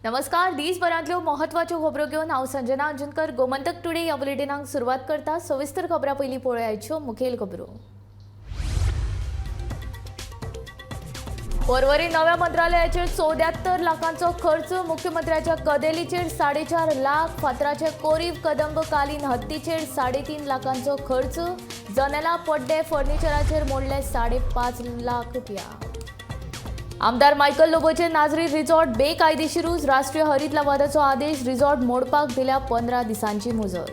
नमस्कार. दिसभरांतल्यो महत्वाच्यो खबरो घेवन हांव संजना अंजुनकर. गोमंतक टुडे ह्या बुलेटिनाक सुरवात करता. सविस्तर खबरां पयलीं पळोवया आयच्यो मुखेल खबरो. परवरी नव्या मंत्रालयाचेर 74 लाखांचो खर्च. मुख्यमंत्र्याच्या कदेलीचेर 4.5 लाख. फातराचे कोरीव कदंबकालीन हत्तीचेर 3.5 लाखांचो खर्च. जनेला पड्डे फर्निचराचेर मोडले 5.5 लाख रुपया. आमदार मायकल लोबोचे नाझरी रिसॉर्ट बेकायदेशीरूच. राष्ट्रीय हरीत लवादाचो आदेश. रिसॉर्ट मोडपाक दिल्या 15 दिसांची मुजत.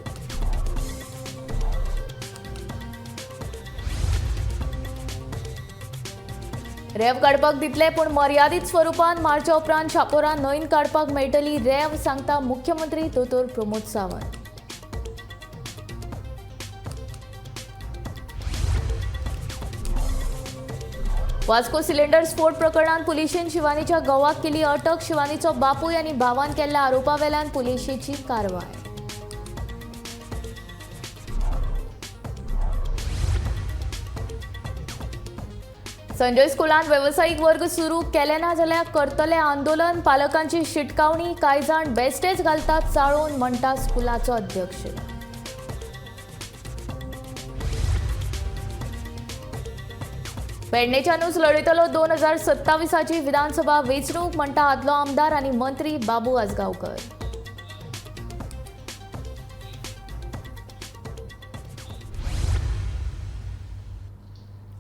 रेव काडपाक दितले पूण मर्यादीत स्वरुपान. मार्चा उपरांत शापोरा न्हंयन काडपाक मेळटली रेव, सांगता मुख्यमंत्री दोतोर प्रमोद सावंत. वास्को सिलिंडर स्फोट प्रकरणात पुलिशेन शिवानीच्या घोवाक केली अटक. शिवानीचो बापूय आनी भावान केल्ल्या आरोपा वेल्यान पुलिशेची कारवाय. संजय स्कुलांत वेवसायीक वर्ग सुरू केले ना जाल्यार करतले आंदोलन. पालकांची शिटकावणी. कांय जाण बेस्टेच घालतात चाळोवन, म्हणटा स्कुलाचो अध्यक्ष. पेडणेच्यानूच लढयतलो 2027ची विधानसभा वेंचणूक, म्हणटा आदलो आमदार आनी मंत्री बाबू आजगांवकर.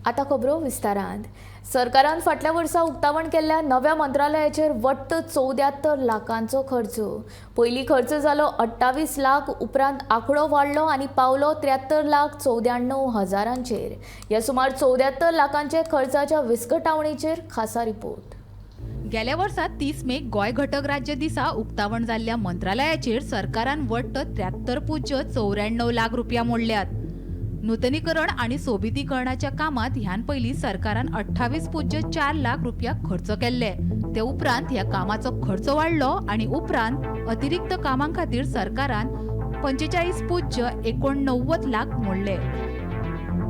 आता खबरो विस्तारांत. सरकारान फाटल्या वर्सा उक्तावण केल्ल्या नव्या मंत्रालयाचेर वट्ट 74 लाखांचो खर्च. पयलीं खर्च जालो 28 लाख. उपरांत आंकडो वाडलो आनी पावलो 73 लाख 94 हजारांचेर. ह्या सुमार 74 लाखांचे खर्चाच्या विस्कटावणेचेर खासा रिपोर्ट. गेल्या वर्सा 30 मे गोय घटक राज्य दिसा उक्तावण जाल्ल्या मंत्रालयाचेर सरकारान वट्ट 73.94 लाख रुपया मोडल्यात. नूतनीकरण आणि सोबितीकरणाच्या कामात ह्यान पयलीं सरकारान 28.4 लाख रुपया खर्च केल्ले. ते उपरांत ह्या कामाचो खर्च वाडलो आणि उपरांत अतिरिक्त कामां खातीर सरकारान 45.89 लाख मोडले.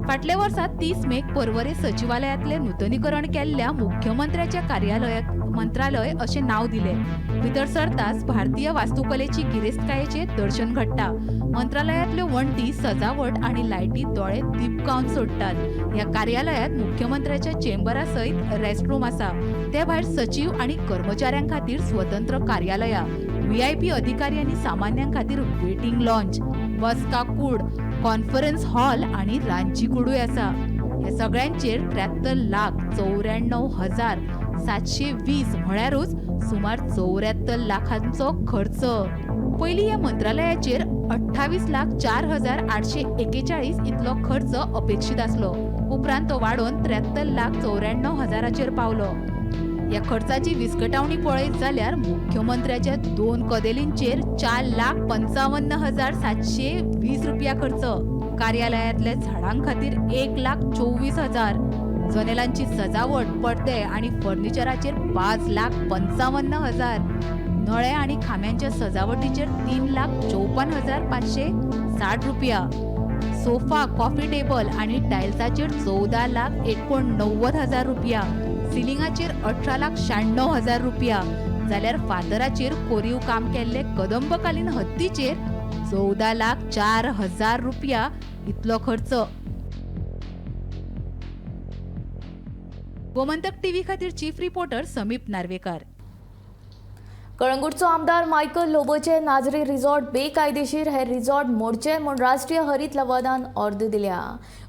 फाटल्या वर्सा 30 मेक परवरे सचिवालयातले नूतनीकरण केल्ल्या मुख्यमंत्र्याच्या कार्यालयाक मंत्रालय अशें नाव दिले. भितर सरताच भारतीय वास्तुकलेची गिरेस्तकायेचे दर्शन घडटा. मंत्रालयातल्यो वण्टी, सजावट आणि लायटी दोळे दिपकावन सोडटात. ह्या कार्यालयात मुख्यमंत्र्याच्या चेंबरा सयत रेस्टरूम आसा. ते भायर सचिव आणि कर्मचाऱ्यां खातीर स्वतंत्र कार्यालया, व्हीआयपी अधिकारी आणि सामान्यां खातीर वेटिंग लॉन्च, बसका कूड, कॉन्फरन्स हॉल आणि रांदची कूडूय आसा. ह्या सगळ्यांचेर 73 लाख 94 हजार 720 म्हळ्यारूच सुमार 74 लाखांचो खर्च. पयलीं ह्या मंत्रालयाचेर 28 लाख 4 हजार 841 इतलो खर्च अपेक्षित आसलो. उपरांत तो वाडोवन 73 लाख 94 हजाराचेर पावलो. ह्या खर्चाची विस्कटावणी पळयत जाल्यार मुख्यमंत्र्याच्या 2 कदेलींचेर 4 लाख 55 हजार 720 रुपया खर्च. कार्यालयातल्या झाडां खातीर 1 लाख 24 हजार. जनेलांची सजावट, पडदे आणि फर्निचराचेर 5 लाख 55 हजार. नळे आणि खांब्यांच्या सजावटीचेर 3 लाख 54 हजार 560 रुपया. सोफा, कॉफी टेबल आणि टायल्साचेर 14 लाख 89 हजार रुपया. सिलिंगाचेर 18 लाख 96 हजार रुपया. जाल्यार फातराचेर कोरीव काम केल्ले कदंबकालीन हत्तीचेर 14 लाख 4 हजार रुपया इतलो खर्च. गोमंतक टीव्ही खातीर चीफ रिपोर्टर समीप नार्वेकर. कळंगूटचो आमदार मायकल लोबोचे नाझरी रिसॉर्ट बेकायदेशीर. हे रिसॉर्ट मोडचे म्हूण राष्ट्रीय हरीत लवादान अर्ज दिल्या.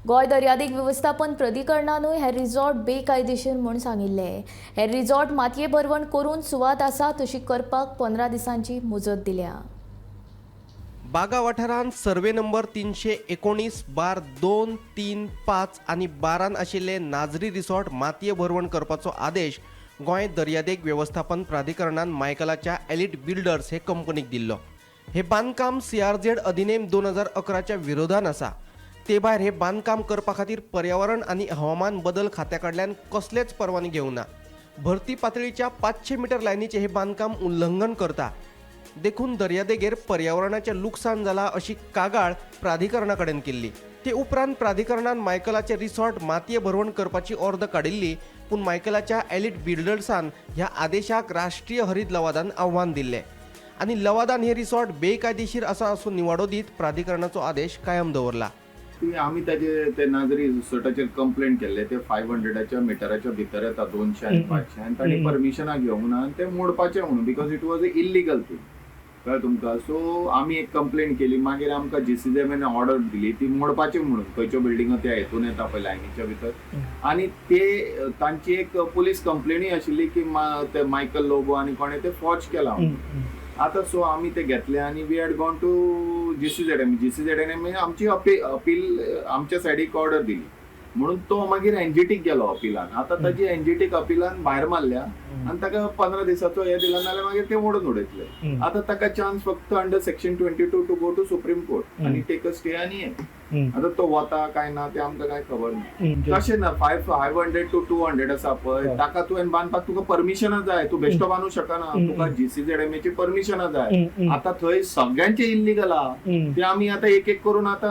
गोंय दर्यादेग वेवस्थापन प्राधिकरणानूय हे रिसॉर्ट बेकायदेशीर म्हूण सांगिल्ले. हे रिसॉर्ट मातये भरवण करून सुवात आसा तशी करपाक 15 दिसांची मुजत दिल्या. बागा वाठारांत सर्वे नंबर 319/2, 3, 5 आनी 12 आशिल्ले नाझरी रिसॉर्ट मातये भरवण करपाचो आदेश गोंय दर्यादेग वेवस्थापन प्राधिकरणान मायकलाच्या एलिट बिल्डर्स हे कंपनीक दिल्लो. हे बांदकाम CRZ अधिनियम 2011च्या विरोधान आसा. ते भायर हे बांदकाम करपा खातीर पर्यावरण आनी हवामान बदल खात्या कडल्यान कसलेच परवानगी घेवना. भरती पातळीच्या 500 मीटर लायनीचे हे बांदकाम उल्लंघन करता. देखून दर्यादेगेर पर्यावरणाचें लुकसाण जाला अशी कागाळ प्राधिकरणा कडेन केल्ली. ते उपरांत प्राधिकरणान मायकलाचे रिसॉर्ट मातये भरवण करपाची ऑर्डर काडिल्ली, पूण मायकलाच्या एलिट बिल्डर्सान ह्या आदेशाक राष्ट्रीय हरीत लवादान आव्हान दिल्लें आनी लवादान हे रिसॉर्ट बेकायदेशीर आसा असो निवाडो दीत प्राधिकरणाचो आदेश कायम दवरला. आम्ही ते नागरी रिसॉर्टाचेर कंप्लेंट केल्ले ते 500च्या मिटराच्या भितर येता 200 आनी 500 आनी ताणी परमिशनाक घेवंक ना आनी ते मोडपाचें म्हणून because it was illegal thing कळ्ळें तुमकां. सो आमी एक कंप्लेंट केली, मागीर आमकां GCZMन ऑर्डर दिली ती मोडपाची म्हणून, खंयच्यो बिल्डिंगो त्या हेतून येता पळय लायनीच्या भितर. आनी ते तांची एक पुलीस कंप्लेनूय आशिल्ली की ते मायकल लोबो आनी कोणें ते फॉर्ज केला. आता सो आम्ही ते घेतले आणि we had gone to GCZM आमची अपील आमच्या सायडीक ऑर्डर दिली म्हणून तो मागीर NGTक गेलो अपीलान. आता ताची NGTक अपीलान भायर मारल्या आणि ताका 15 दिसाचो हे दिला, नाल्यार मागीर ते मोडून उडयतले. आता ताका चान्स फक्त under section 22 to go to Supreme Court and take a stay आनी हे. आता तो वता काय ना ते आमकां काय खबर ना. तशें ना 500 टू 200 आसा पळय, ताका तुवें बांदपाक तुका परमिशनां जाय, तू बेश्टो बांदूं शकना, तुका GCZMची परमिशनां जाय. आता थंय सगळ्यांचे इल्लीगल आहा ते आमी आता एक एक करून आता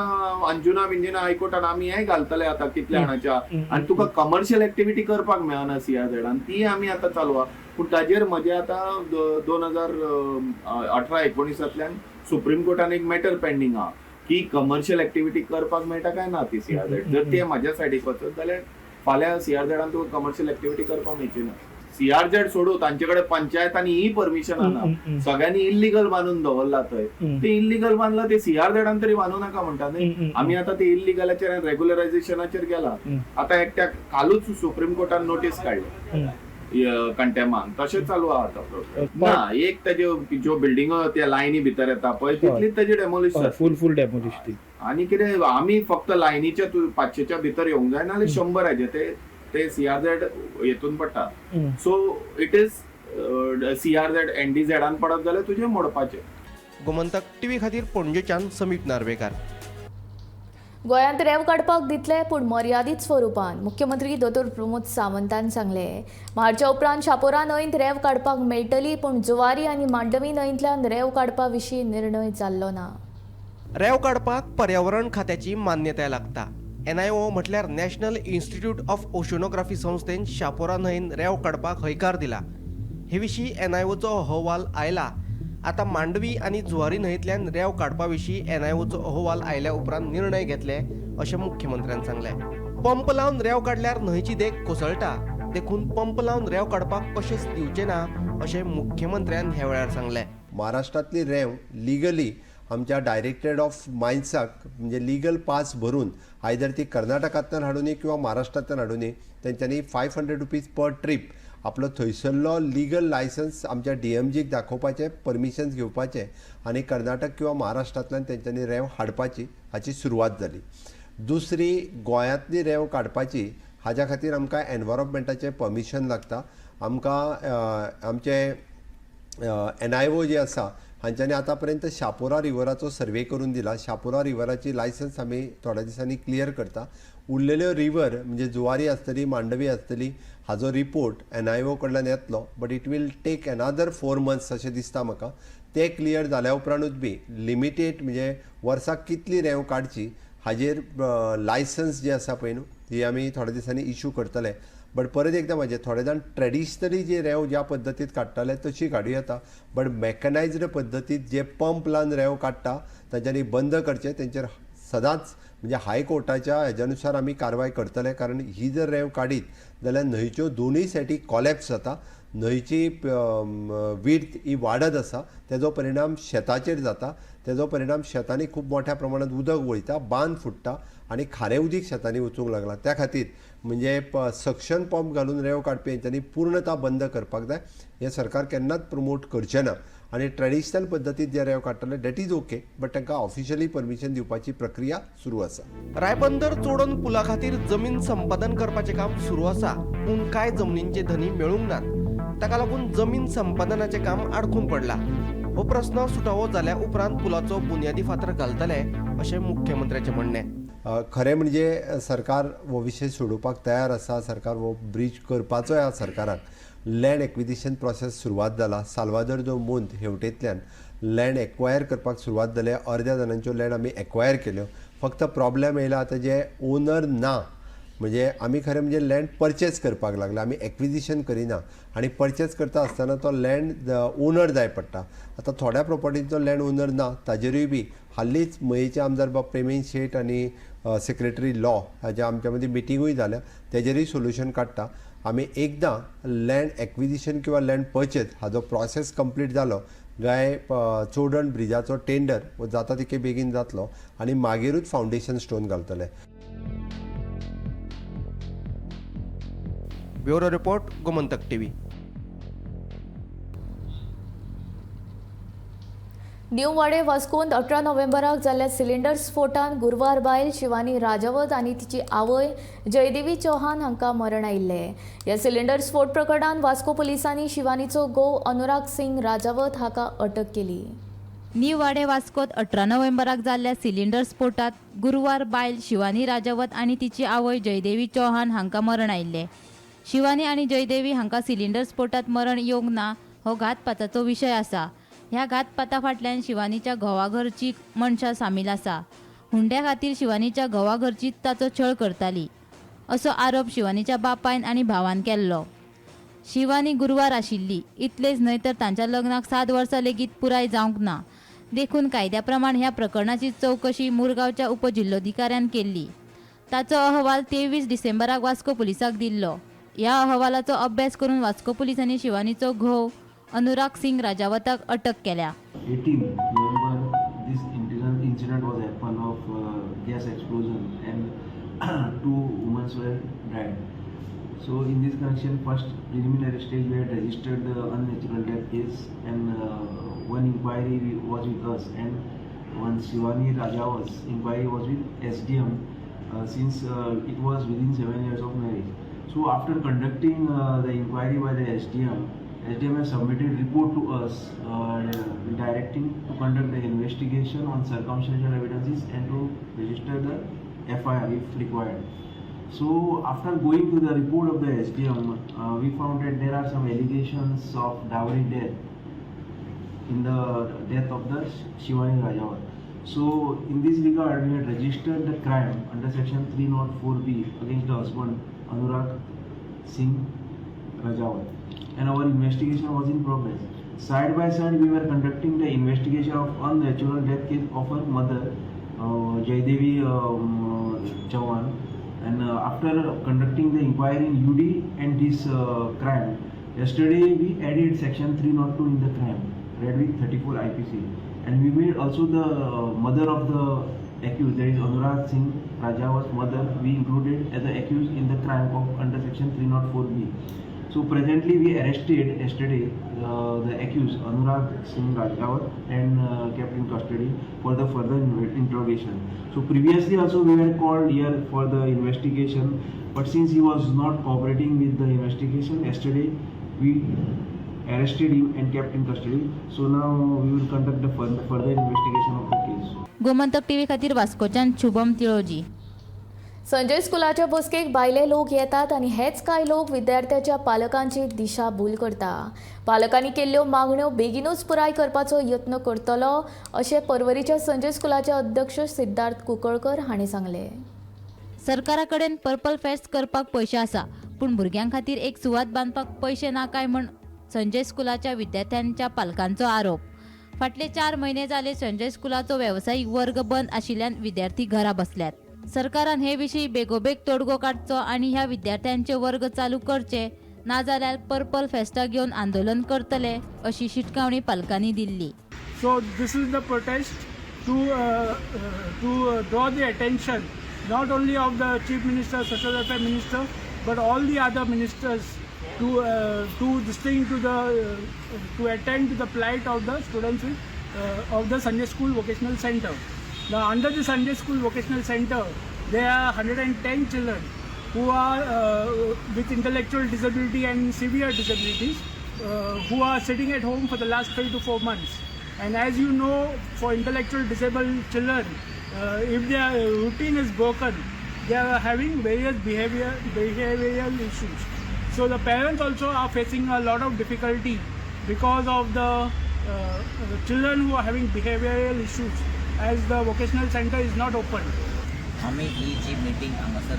अंजुना बिंजुना हायकोर्टान आमी हे घालतले आता कितल्या जाणांच्या. आणि तुका कमर्शियल एक्टिविटी करपाक मेळना CRZ ती आमी आता चालू आहा. पूण ताजेर म्हजे आता 2018-19 सुप्रीम कोर्टान एक मॅटर पेंडिंग आहा की कमर्शियल एक्टिविटी करपाक मेळटा काय ना ती CRZ. जर ते म्हाज्या सायडीक वचत जाल्यार फाल्यां CRZान तुका कमर्शियल एक्टिविटी करपाक मेळची ना. CRZ सोडू, तांचे कडेन पंचायत आनी ही परमिशन ना, सगळ्यांनी इल्लीगल बांदून दवरला थंय. ते इल्लीगल बांदला ते CRZान तरी बांदू नाका म्हणटा न्ही. आमी आता ते इल्लीगलाचेर रेग्युलरायझेशनाचेर गेला. आता एकट्याक कालूच सुप्रीम कोर्टान नोटीस काडली कंटेमान. तशें चालू आहा आता ना. एक ताज्यो ज्यो बिल्डिंगो त्या लायनी भितर येता पळय तितलीच ताजी डेमोलिश फुल डेमोलिश ती. आनी कितें आमी फक्त लायनीच्या 500च्या भितर येवंक जाय, नाल्यार 100 ते CRZ हेतून पडटा. सो इट इज CRZ NDZान पडत जाल्यार तुजें मोडपाचें. गोमंतक टीव्ही खातीर पणजेच्यान समीप नार्वेकार. गोंयांत रेंव काडपाक दितले पूण मर्यादीत स्वरुपान. मुख्यमंत्री दोतोर प्रमोद सावंतान सांगले. मार्चा उपरांत शापोरा न्हंयत रेंव काडपाक मेळटली, पूण जुवारी आनी मांडवी न्हंयतल्यान रेंव काडपा विशीं निर्णय जाल्लो ना. रेंव काडपाक पर्यावरण खात्याची मान्यताय लागता. NIO म्हटल्यार नॅशनल इन्स्टिट्यूट ऑफ ओशनोग्राफी संस्थेन शापोरा न्हंयन रेंव काडपाक हयकार दिला. हे विशीं NIOचो अहवाल आयला. आता मांडवी आनी जुवारी न्हंयतल्यान रेंव काडपा विशीं NIOचो अहवाल आयल्या उपरांत निर्णय घेतले अशें मुख्यमंत्र्यान सांगलें. पंप लावन रेंव काडल्यार न्हंयची देख कोसळटा, देखून पंप लावन रेंव काडपाक कशेंच दिवचे ना अशें मुख्यमंत्र्यान ह्या वेळार सांगलें. महाराष्ट्रातली रेंव लिगली आमच्या डायरेक्टरेट ऑफ मायन्साक म्हणजे लीगल पास भरून आयदर ती कर्नाटकांतल्यान हाडूनी किंवा महाराष्ट्रांतल्यान हाडूनी तेंच्यांनी 500 रुपीज पर ट्रीप आपलो थंयसरलो लीगल लायसन्स आमच्या DMGक दाखोवपाचें, परमिशन्स घेवपाचें आनी कर्नाटक किंवा महाराष्ट्रांतल्यान तेंच्यांनी रेंव हाडपाची हाची सुरवात जाली. दुसरी गोंयांतली रेंव काडपाची हाज्या खातीर आमकां एनवायरॉन्मेंटाचें परमिशन लागता. आमकां आमचे NIO जे आसा हांच्यांनी आतां पर्यंत शापोरा रिवराचो सर्वे करून दिला. शापोरा रिवराची लायसन्स आमी थोड्या दिसांनी क्लियर करता. उरलेल्यो रिवर म्हणजे जुवारी आसतली, मांडवी आसतली, हाजो रिपोर्ट NIO कडल्यान येतलो, बट इट वील टेक अनादर 4 months अशें दिसता म्हाका. ते क्लियर जाल्या उपरांतूच बी लिमिटेड म्हणजे वर्साक कितली रेंव काडची हाजेर लायसन्स जे आसा पळय न्हू ती आमी थोड्या दिसांनी इशू करतले. बट परत एकदां म्हणजे थोडे जाण ट्रेडिशनली जे रेंव ज्या पद्दतीत काडटाले तशी काडूं येता, बट मॅकनायज्ड पद्दतीत जे पंप लावन रेंव काडटा तांच्यांनी बंद करचें. तेंचेर सदांच म्हणजे हायकोर्टाच्या हेज्यानुसार आमी कारवाय करतले. कारण ही जर रेंव काडीत जाल्यार न्हंयच्यो दोनूय सायडी कॉलॅप्स जाता. न्हंयची विड्थ ही वाडत आसा, तेजो परिणाम शेताचेर जाता. तेजो परिणाम शेतांनी खूब मोठ्या प्रमाणांत उदक वयता, बांद फुट्टा आनी खारें उदीक शेतांनी वचूंक लागलां. त्या खातीर म्हणजे सक्शन पंप घालून रेंव काडपी हेंच्यांनी पूर्णता बंद करपाक जाय. हें सरकार केन्नाच प्रमोट करचें ना. आनी ट्रेडिशनल पद्दतीत जे रेंव काडटले डॅट इज ओके, बट तांकां ऑफिशियली परमिशन दिवपाची प्रक्रिया सुरू आसा. रायबंदर चोडोन पुला खातीर जमीन संपादन करपाचें काम सुरू आसा, पूण कांय जमनींचे धनी मेळूंक नात. ताका लागून जमीन संपादनाचें काम आडकून पडलां. हो प्रस्न सुटावो जाल्या उपरांत पुलाचो बुन्यादी फातर घालतले अशें मुख्यमंत्र्याचें म्हणणें. खरें म्हणजे सरकार हो विशय सोडोवपाक तयार आसा. सरकार हो ब्रीज करपाचो ह्या सरकाराक लँड एक्विजिशन प्रोसेस सुरवात जाला. साल्वादोर दो मुंत हेवटेंतल्यान लँड एक्वायर करपाक सुरवात जाल्या. अर्द्या जाणांच्यो लँड आमी एक्वायर केल्यो. फक्त प्रॉब्लेम येयला आतां जे ओनर ना, म्हणजे आमी खरें म्हणजे लँड परचेज करपाक लागला. आमी एक्विजिशन करिना आनी परचेज करता आसतना तो लँड ओनर जाय पडटा. आतां थोड्या प्रॉपर्टींचो लँड ओनर ना, ताजेरूय बी हालींच मयेचे आमदार बाब प्रेमीन शेट आनी सेक्रेटरी लॉ हाज्या आमच्या मदीं मिटिंगूय जाल्या. तेजेरूय सोल्युशन काडटा. आमी एकदां लँड एक्विजिशन किंवा लँड परचेज हाजो प्रोसेस कंप्लीट जालो काय चोडण ब्रिजाचो टेंडर जाता तितके बेगीन जातलो आनी मागीरूच फावंडेशन स्टोन घालतले. Bureau report, Gomantak TV. New वाडे वास्कोंत 18 नोव्हेंबराक जाल्ल्या सिलिंडर स्फोटान गुरवार बायल शिवानी राजावत आनी तिची आवय जयदेवी चौहान हांकां मरण आयिल्लें. ह्या सिलिंडर स्फोट प्रकरणांत वास्को पुलिसांनी शिवानीचो घोव अनुराग सिंग राजावत हाका अटक केली. न्यू वाडे वास्कोत 18 नोव्हेंबराक जाल्ल्या सिलिंडर स्फोटात गुरुवार बायल शिवानी राजावत आनी तिची आवय जयदेवी चौहान हांकां मरण आयिल्लें. शिवानी आनी जयदेवी हांकां सिलिंडर स्फोटात मरण येवंक ना हो घातपाताचो विशय आसा. ह्या घातपाता फाटल्यान शिवानीच्या घोवा घरची मनशां सामील आसा. हुंड्या खातीर शिवानीच्या घोवा घरची ताचो छळ करताली असो आरोप शिवानीच्या बापायन आनी भावान केल्लो. शिवानी गुरुवार आशिल्ली. इतलेच न्हय तर तांच्या लग्नाक 7 वर्सां लेगीत पुराय जावंक ना. देखून कायद्या प्रमाण ह्या प्रकरणाची चवकशी मुरगांवच्या उपजिल्लोधिकाऱ्यान केल्ली. ताचो अहवाल 23 डिसेंबराक वास्को पुलिसाक दिल्लो. ह्या अहवालाचो अभ्यास करून वास्को पुलिसांनी शिवानीचो घोव अनुराग सिंग राजावताक अटक केल्या. 18 November, this incident was happened of gas explosion and 2 women were died. So in this connection, first preliminary stage we had registered the unnatural death case and one inquiry was with us and one Shivani Rajawat's inquiry was with SDM since it was within 7 years of marriage. So after conducting the inquiry by the SDM has submitted report to us directing to conduct the investigation on circumstantial evidences and to register the FIR if required. So after going to the report of the SDM, we found that there are some allegations of dowry death in the death of the Shivani Rajawat. So in this regard, we had registered the crime under section 304B against the husband Anurag Singh Rajawat. And our investigation was in progress. Side by side, we were conducting the investigation of unnatural death case of her mother, Jaydevi Chauhan. And after conducting the inquiry in UD and this crime, yesterday we added section 302 in the crime, read with 34 IPC. And we made also the mother of the accused, that is Anurag Singh Rajawat's mother, we included as the accused in the crime of under section 304B. So presently we arrested yesterday the accused Anurag Singh Rajawat and kept in custody for the further interrogation. So previously also we were called here for the investigation, but since he was not cooperating with the investigation, yesterday we arrested him and kept in custody. So now we will conduct the further investigation of the case. Gomantak TV खातीर वास्कोच्यान शुभम तिळोजी. संजय स्कुलाच्या बसकेक भायले लोक येतात आणि हेच कांय लोक विद्यार्थ्याच्या पालकांची दिशाभूल करता. पालकांनी केल्ल्यो मागण्यो बेगीनूच पुराय करपाचो यत्न करतलो अशें पर्वरीच्या संजय स्कुलाचे अध्यक्ष सिद्धार्थ कुंकळकर हांणी सांगले. सरकारा कडेन पर्पल फेस्ट करपाक पयशे आसा, पूण भुरग्यां खातीर एक सुवात बांदपाक पयशे ना काय म्हण संजय स्कुलाच्या विद्यार्थ्यांच्या पालकांचो आरोप. फाटले 4 म्हयने जाले संजय स्कुलाचो वेवसायीक वर्ग बंद आशिल्ल्यान विद्यार्थी घरा बसल्यात. सरकारान हे विशीं बेगोबेग तोडगो काडचो आनी ह्या विद्यार्थ्यांचे वर्ग चालू करचे, नाजाल्यार पर्पल फेस्टा घेवन आंदोलन करतले अशी शिटकावणी पालकांनी Delhi. So this is the protest to draw the attention not only of the Chief Minister, Social Welfare Minister, but all the other ministers to this thing to attend to the plight of the students of the Sunday School Vocational Center. Now under the Sunday School Vocational Center, there are 110 children who are with intellectual disability and severe disabilities who are sitting at home for the last 3 to 4 months. And as you know, for intellectual disabled children, if their routine is broken, they are having various behavioral issues. So the parents also are facing a lot of difficulty because of the children who are having behavioral issues, as the vocational center is not open. आम्ही ही जी meeting हांगासर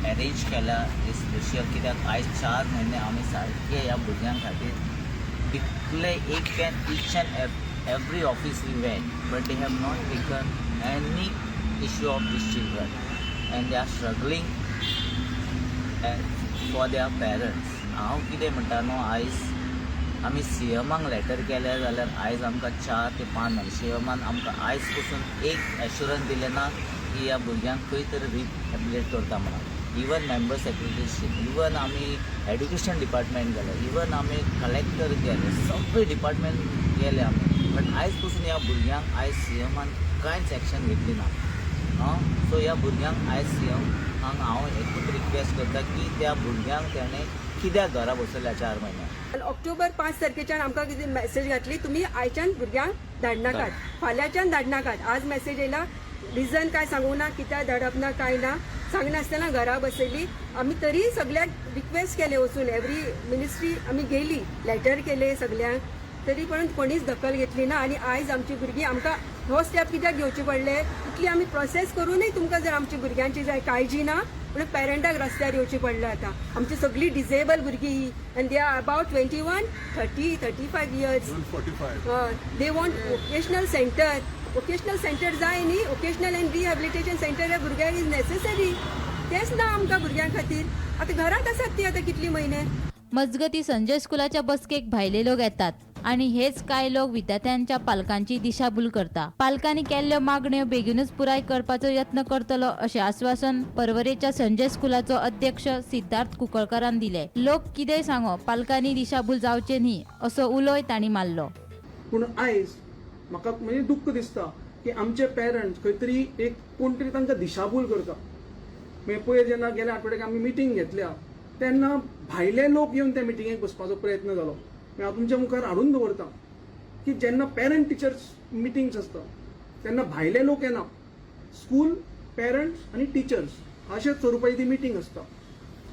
arrange केल्या special कित्याक आयज 4 म्हयने आमी सारके ह्या भुरग्यां खातीर तितले एक and each and every office we went but they have not taken any issue of this children and they are struggling for their parents. हांव कितें म्हणटा न्हू, आयज आमी सीएमाक लेटर केलें जाल्यार आयज आमकां 4 ते 5 म्हयने सीएमान आमकां आयज पसून एक एश्युरन्स दिलें ना की ह्या भुरग्यांक खंय तरी रिहॅबिलिटेट करता म्हणून. इवन मेंबर सेक्रेटरीशीप, इवन आमी एड्युकेशन डिपार्टमेंट गेले, इवन आमी कलेक्टर गेले, सगळे डिपार्टमेंट गेले आमी, बट आयज पसून ह्या भुरग्यांक आयज सीएमान कांयच एक्शन घेतली ना. सो ह्या भुरग्यांक आयज सीएमाक हांव एकूच रिक्वेस्ट करता की त्या भुरग्यांक तेणें कित्याक घरा बसयल्या 4 म्हयने. ऑक्टोबर 5 तारखेच्यान आमकां कितें मॅसेज घातली, तुमी आयच्यान भुरग्यांक धाडनाकात, फाल्यांच्यान धाडनाकात. आज मॅसेज येयला, रिजन काय सांगू ना, कित्याक धाडप ना काय ना, सांगनासतना घरा बसयली. आमी तरी सगळ्यांक रिक्वेस्ट केले वचून, एवरी मिनिस्ट्री आमी गेली, लेटर केले सगळ्यांक, तरी पण कोणीच दखल घेतली ना. आनी आयज आमची भुरगीं आमकां हो स्टेप कित्याक घेवचे पडले, इतली आमी प्रोसेस करूनय तुमकां जर आमची भुरग्यांची जाय काळजी ना म्हणून पेरंटाक रस्त्यार येवची पडलें. आतां आमची सगळीं डिसेबल भुरगीं end they R about 21, 30, 35 years. They want vocational centre जाय न्ही, वोकेशनल एंड रिहॅबिलिटेशन सेंटर ह्या भुरग्यांक इज नेसेसरी. तेच ना आमकां भुरग्यां खातीर. आतां घरांत आसात ती आतां कितली म्हयने. मजगती संजय स्कुलाच्या बसकेक भायले लोक येतात आणि हेच काय लोक विद्यार्थ्यांच्या पालकांची दिशाभूल करता. पालकांनी केल्ल्यो मागण्यो बेगीनच पुराय करपाचो यत्न करतलो अशें आश्वासन परवरेच्या संजय स्कुलाचो अध्यक्ष सिद्धार्थ कुंकळकारान दिले. लोक कितेंय सांगो, पालकांनी दिशाभूल जावचे न्ही असो उलोय तांणी मारलो. पूण आयज म्हाका म्हणजे दुख्ख दिसता की आमचे पेरंट्स खंय तरी एक कोण तरी तांकां दिशाभूल करता. मागीर पयर जेन्ना गेल्या आठवड्याक आमी मिटींग घेतल्या तेन्ना भायले लोक येवन त्या मिटिंगेक बसपाचो प्रयत्न जालो. हांव तुमच्या मुखार हाडून दवरता की जेन्ना पेरंट टिचर्स मिटिंग्स आसता तेन्ना भायले लोक येना, स्कूल पेरंट्स आनी टिचर्स अशे स्वरुपाची ती मिटींग आसता.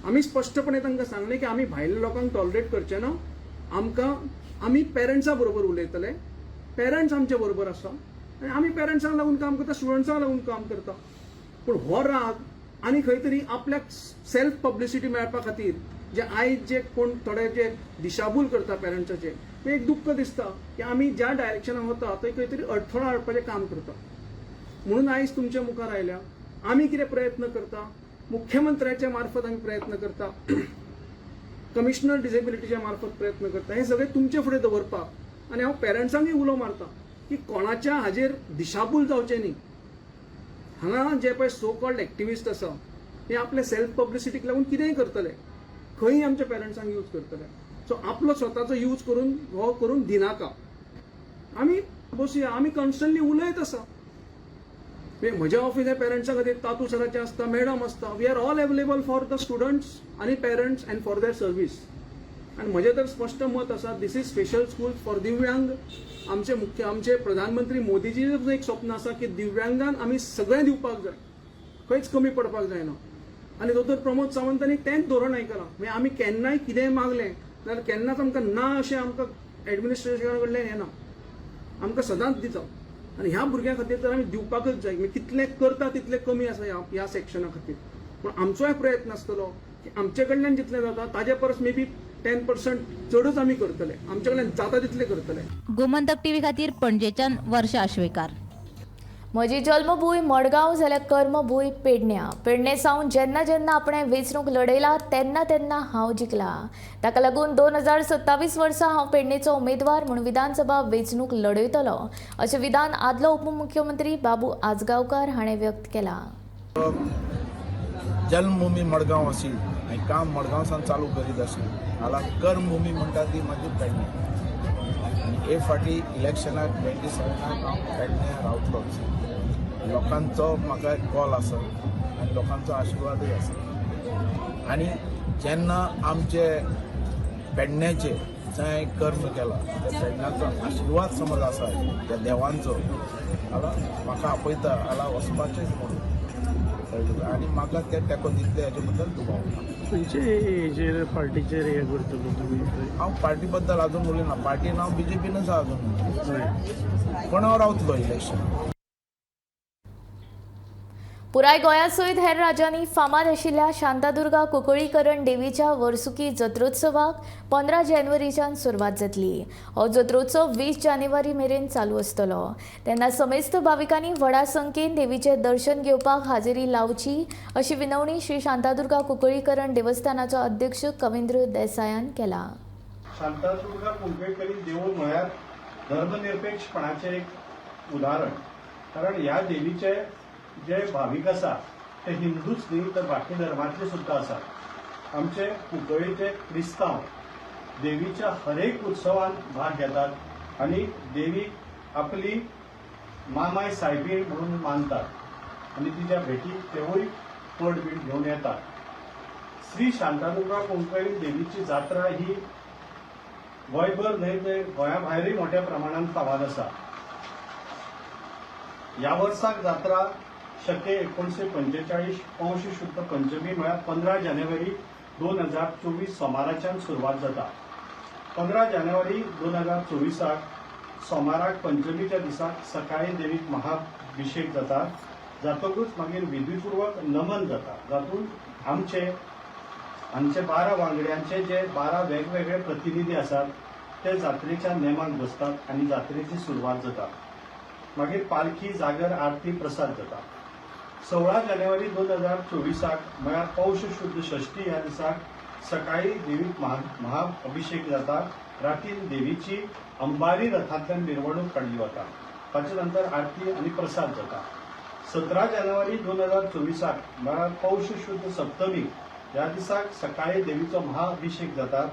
आमी स्पश्टपणे तांकां सांगलें की आमी भायल्या लोकांक टॉलरेट करचे ना, आमी पेरंट्सां बरोबर उलयतले, पेरंट्स आमचे बरोबर आसा आनी आमी पेरंट्सांक लागून काम करता, स्टुडंट्सांक लागून काम करता. पूण हो राग आनी खंय तरी आपल्याक सेल्फ पब्लिसिटी मेळपा खातीर जे आयज जे कोण थोडे जे दिशाभूल करता पेरंट्साचे, एक दुख्ख दिसता की आमी ज्या डायरेक्शनान वता थंय खंय तरी अडथळो हाडपाचें काम करता. म्हणून आयज तुमच्या मुखार आयल्या. आमी कितें प्रयत्न करता, मुख्यमंत्र्याच्या मार्फत आमी प्रयत्न करता, कमिशनर डिसेबिलिटीच्या मार्फत प्रयत्न करता, हे सगळें तुमचे फुडें दवरपाक. आनी हांव पेरंट्सांकय उलो मारता की कोणाच्या हाजेर दिशाभूल जावचें न्ही. हांगा जे पळय सो कॉल्ड एक्टिविस्ट आसा ते आपले सेल्फ पब्लिसिटीक लागून कितेंय करतले, खंय आमच्या पेरंट्सांक यूज करतले. सो आपलो स्वताचो यूज करून हो करून दिनाका. आमी बसुया, आमी कॉन्स्टंटली उलयत आसा. म्हज्या ऑफिस हे पेरंट्सां खातीर तातू सराचें आसता, मॅडम आसता. We are all available for the students आनी parents and for their service. आनी म्हजें तर स्पश्ट मत आसा, this is special school for दिव्यांग. आमचे प्रधानमंत्री मोदीजीचें एक स्वप्न आसा की दिव्यांगांक आमी सगळें दिवपाक जाय, खंयच कमी पडपाक जायना. आनी दोतोर प्रमोद सावंतांनी तेंच धोरण आयकलां. म्हणजे आमी केन्नाय कितेंय मागलें जाल्यार केन्नाच आमकां ना अशें आमकां एडमिनिस्ट्रेशना कडल्यान येना, आमकां सदांच दिता. आनी ह्या भुरग्यां खातीर तर आमी दिवपाकच जाय. म्हणजे कितलें करता तितलें कमी आसा ह्या सेक्शना खातीर. पूण आमचोय प्रयत्न आसतलो की आमचे कडल्यान जितलें जाता ताजे परस मे बी 10% चडच आमी करतले, आमचे कडल्यान जाता तितले करतले. गोमंतक टीव्ही खातीर पणजेच्यान वर्षा आश्वेकार. म्हजी जल्मभूंय मडगांव जाल्यार कर्मभूंय पेडण्यां. पेडणे सावन जेन्ना जेन्ना आपणें वेंचणूक लडयला तेन्ना तेन्ना हांव जिखला. ताका लागून 2027 वर्सा हांव पेडणेचो उमेदवार म्हणून विधानसभा वेंचणूक लडयतलो अशें विधान आदलो उपमुख्यमंत्री बाबू आजगांवकार हाणें व्यक्त केलां. जन्मभूमी मडगांव आशिल्ली आनी काम मडगांवसान चालू करीत आशिल्लें. हाला कर्मभूमी म्हणटा ती म्हाजी पेडणे. आनी हे फाटी इलेक्शनाक 27 हांव पेडणे रावतलोच. लोकांचो म्हाका एक कॉल आसा आनी लोकांचो आशिर्वादूय आसा. आनी जेन्ना आमचे पेडण्याचे जंय कर्म केला त्या पेडण्याचो आशिर्वाद समज आसा त्या देवांचो, हाला म्हाका आपयता, हाला वचपाचेंच म्हणून कळ्ळें आनी म्हाका ते तेको दितले हेजे बद्दल दुबाव ना. खंयचे हेजेर पार्टीचेर हे करतलो तुमी? हांव पार्टी बद्दल अजून उलयना. पार्टीन हांव BJPनूच आहा अजून, पण हांव रावतलो इलेक्शन. पुराय गोंयासयत हेर राज्यांनी फामाद आशिल्ल्या शांतादुर्गा कुंकळीकरण देवीच्या वर्सुकी जत्रोत्सवाक 15 जानेवारीच्यान सुरवात जातली. हो जत्रोत्सव 20 जानेवारी मेरेन चालू आसतलो. तेन्ना समेस्त भाविकांनी व्हडा संख्येन देवीचे दर्शन घेवपाक हाजेरी लावची अशी विनवणी श्री शांतादुर्गा कुंकळीकरण देवस्थानाचो अध्यक्ष कविंद्र देसायान केला. शांतादुर्गा कुंकळीकरण देवूळ म्हळ्यार धर्मनिरपेक्षपणाचें एक उदाहरण. कारण ह्या देवीचे जे भाविक आसा ते हिंदूच न्ही तर बाकी धर्मातले सुद्धा आसात. आमचे कुंकळीचे क्रिस्तांव देवीच्या हरेक उत्सवांत भाग घेतात आनी देवीक आपली मामाय सायबीण म्हणून मानतात आनी तिच्या भेटीक तेवूय पड बीड घेवन येतात. श्री शांतादुर्गा कुंकळी देवीची जात्रा ही गोंयभर न्हय तर गोंया भायरूय मोठ्या प्रमाणात फामाद आसा. ह्या वर्साक जात्रा शके 1945 पौष शुद्ध पंचमी म्हळ्यार 15 जानेवारी 2024 सोमाराच्यान सुरवात जाता. 15 जानेवारी 2024 सोमाराक पंचमीच्या दिसाक सकाळी देवीक महाभिषेक जाता. जातकूच मागीर विधीपूर्वक नमन जाता. जातूंत आमचे 12 वांगड्यांचे जे 12 वेगवेगळे प्रतिनिधी आसात ते जात्रेच्या नेमाक बसतात आनी जात्रेची सुरवात जाता. मागीर पालखी, जागर, आरती, प्रसाद जाता. 16 जानेवारी 2024 म्हळ्यार पौष शुद्ध षष्ठी ह्या दिसाक सकाळी देवीक महाअभिषेक जाता. रातीन देवीची अंबारी रथांतल्यान मिरवणूक काडली वता. ताचे नंतर आरती आनी प्रसाद जाता. 17 जानेवारी 2024 म्हळ्यार पौष शुद्ध सप्तमी ह्या दिसाक सकाळी देवीचो महाअभिषेक जाता.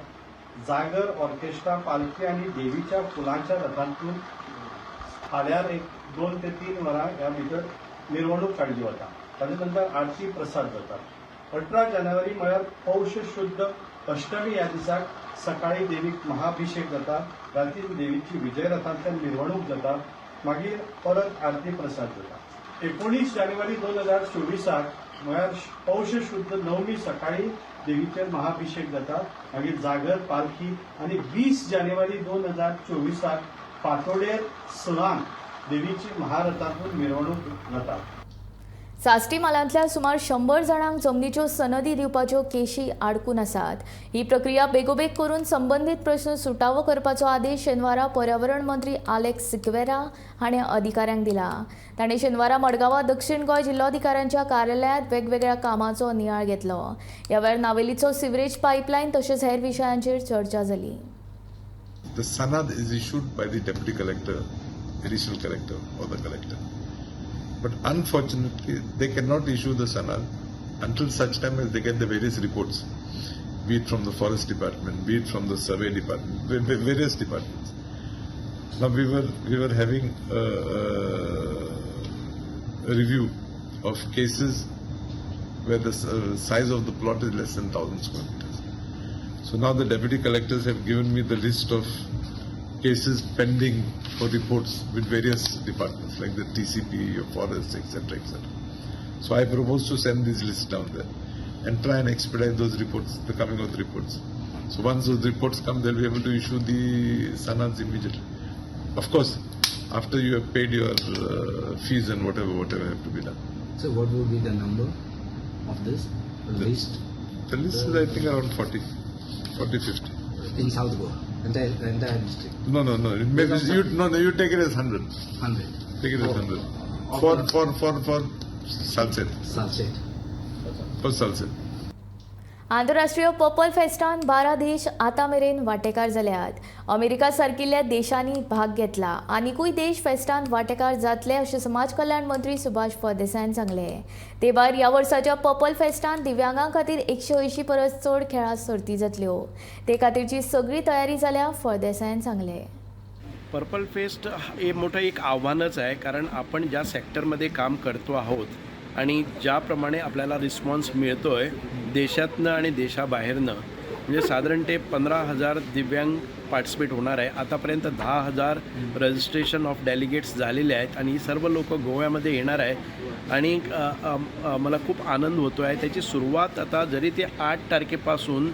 जागर, ऑर्केस्ट्रा, पालखी आनी देवीच्या फुलांच्या रथांतून फाल्यां 2 ते 3 वरां ह्या भितर मिरवणूक काडली वता. ताचे नंतर आरती, प्रसाद जाता. 18 जानेवारी म्हळ्यार पौष शुद्ध अष्टमी ह्या दिसाक सकाळी देवीक महाअभिषेक जाता. रातीन देवीची विजय रथांतल्यान मिरवणूक जाता. मागीर परत आरती, प्रसाद जाता. 19 जानेवारी 2024 म्हळ्यार पौष शुद्ध नवमी सकाळी देवीचेर महाअभिषेक जाता. मागीर जागर, पालखी आनी 20 जानेवारी 2024 फांतोडेर सणान देवीची महारथांतून मिरवणूक जाता. साश्टी मालांतल्या सुमार 100 जाणांक जमनीच्यो सनदी दिवपाच्यो केशी आडकून आसात. ही प्रक्रिया बेगोबेग करून संबंधीत प्रस्न सुटावो करपाचो आदेश शेनवारा पर्यावरण मंत्री आलेक्स सिक्वेरा हाणें अधिकाऱ्यांक दिला. ताणें शेनवारा मडगांवां दक्षिण गोंय जिल्लोधिकाऱ्यांच्या कार्यालयांत वेगवेगळ्या कामांचो नियाळ घेतलो. ह्या वेळार नावेलीचो सिवरेज पायपलायन तशेंच हेर विशयांचेर चर्चा जाली. The sanad is issued by the deputy collector, additional collector or the collector. But unfortunately, they cannot issue the sanad until such time as they get the various reports, be it from the forest department, be it from the survey department, various departments. Now we were having a review of cases where the size of the plot is less than 1,000 square meters. So now the deputy collectors have given me the list of cases pending for reports with various departments like the TCP, your forests, etc., etc. So I propose to send these lists down there and try and expedite those reports, the coming of the reports. So once those reports come, they'll be able to issue the sanads immediately. Of course, after you have paid your fees and whatever have to be done. So what would be the number of this list? The list is I think around 40, 50. In South Goa, entire district. No. Maybe you take it as 100. 100. Take it as 100. For Salset. For Salset. आंतरराष्ट्रीय purple फेस्टान 12 देश आतां मेरेन वांटेकार जाल्यात. America सारकिल्ल्या देशांनी भाग घेतला. आनीकूय देश फेस्टान वांटेकार जातले अशें समाज कल्याण मंत्री सुभाष फळदेसायान सांगलें. ते भायर ह्या वर्साच्या पर्पल फेस्टान दिव्यांगां खातीर 180 परस चड खेळा सर्ती जातल्यो. ते खातीरची सगळी तयारी जाल्या, फळदेसायान सांगलें. पर्पल फेस्ट हे मोठं एक आव्हानच आहे, कारण आपण ज्या सेक्टरमध्ये काम करतो आहोत आणि ज्याप्रमाणे आपल्याला रिस्पॉन्स मिळतो आहे देशातनं आणि देशाबाहेरनं, म्हणजे साधारण ते 15,000 दिव्यांग पार्टिसिपेट होणार आहे. आतापर्यंत 10,000 रजिस्ट्रेशन ऑफ डेलिगेट्स झालेले आहेत आणि ही सर्व लोक गोव्यामध्ये येणार आहे आणि मला खूप आनंद होतो आहे. त्याची सुरुवात आता जरी ते 8 तारखेपासून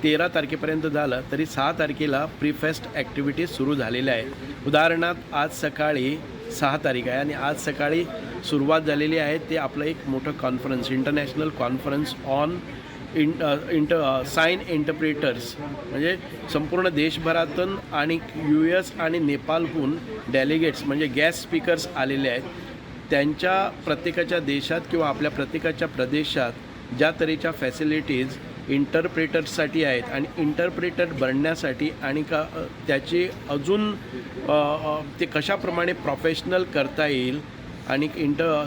13 तारखेपर्यंत झालं तरी 6 तारखेला प्रीफेस्ट ॲक्टिव्हिटीज सुरू झालेल्या आहेत. उदाहरणार्थ आज सकाळी 6 तारीख आहे आणि आज सकाळी सुरुवात झालेली आहे ते आपलं एक मोठं conference, international conference on sign interpreters, म्हणजे संपूर्ण देशभरातून आणि US आणि नेपाळहून डेलिगेट्स म्हणजे गेस्ट स्पीकर्स आलेले आहेत. त्यांच्या प्रत्येकाच्या देशात किंवा आपल्या प्रत्येकाच्या प्रदेशात ज्या तऱ्हेच्या फॅसिलिटीज इंटरप्रेटर्ससाठी आहेत आणि इंटरप्रेटर बनण्यासाठी आणि त्याची अजून ते कशाप्रमाणे प्रोफेशनल करता येईल आणि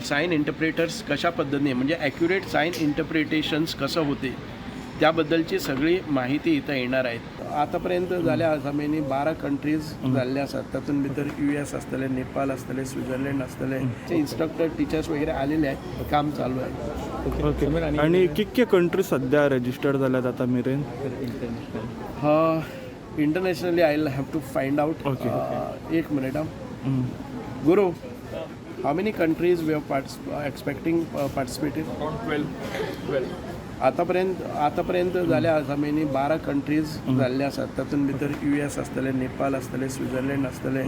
साइन इंटरप्रेटर्स कशा पद्धतीने म्हणजे ॲक्युरेट साइन इंटरप्रिटेशन्स कसं होते त्याबद्दलची सगळी माहिती इथं येणार आहेत. आतापर्यंत जाल्या आसामेनी 12 कंट्रीज जाल्ले आसात. तातूंत भितर US आसतले, नेपाळ आसतले, स्वित्झर्लंड आसतले, इन्स्ट्रक्टर टिचर्स वगैरे आलेले आहेत. काम चालू आहे. ओके. आणि कितके कंट्री सध्या रजिस्टर्ड जाल्यात आता मेरेन? Internationally I will have to find out. एक मिनिट. गुरु, how many countries we are expecting participating? 12. आतापर्यंत जाल्या आसामेनी 12 कंट्रीज जाल्ले आसात. तातूंत भितर US आसतले, नेपाळ आसतले, स्वित्झर्लंड आसतले,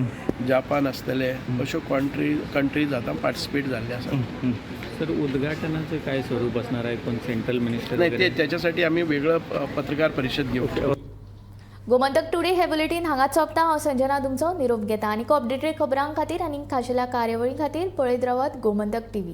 जापान आसतले, अश्यो कंट्रीज आता पार्टिसिपेट जाल्ले आसात. सर, उद्घाटनाचं काय स्वरूप असणार आहे? कोण सेंट्रल मिनिस्टर? नाही, त्याच्यासाठी आम्ही वेगळं पत्रकार परिषद घेऊ. गोमंतक टुडे हे बुलेटिन हांगाच सोंपता. हांव संजना तुमचो निरोप घेता. आनी अपडेटेड खबरां खातीर आनी खाशेल्या कार्यावळीं खातीर पळयत रावात गोमंतक TV.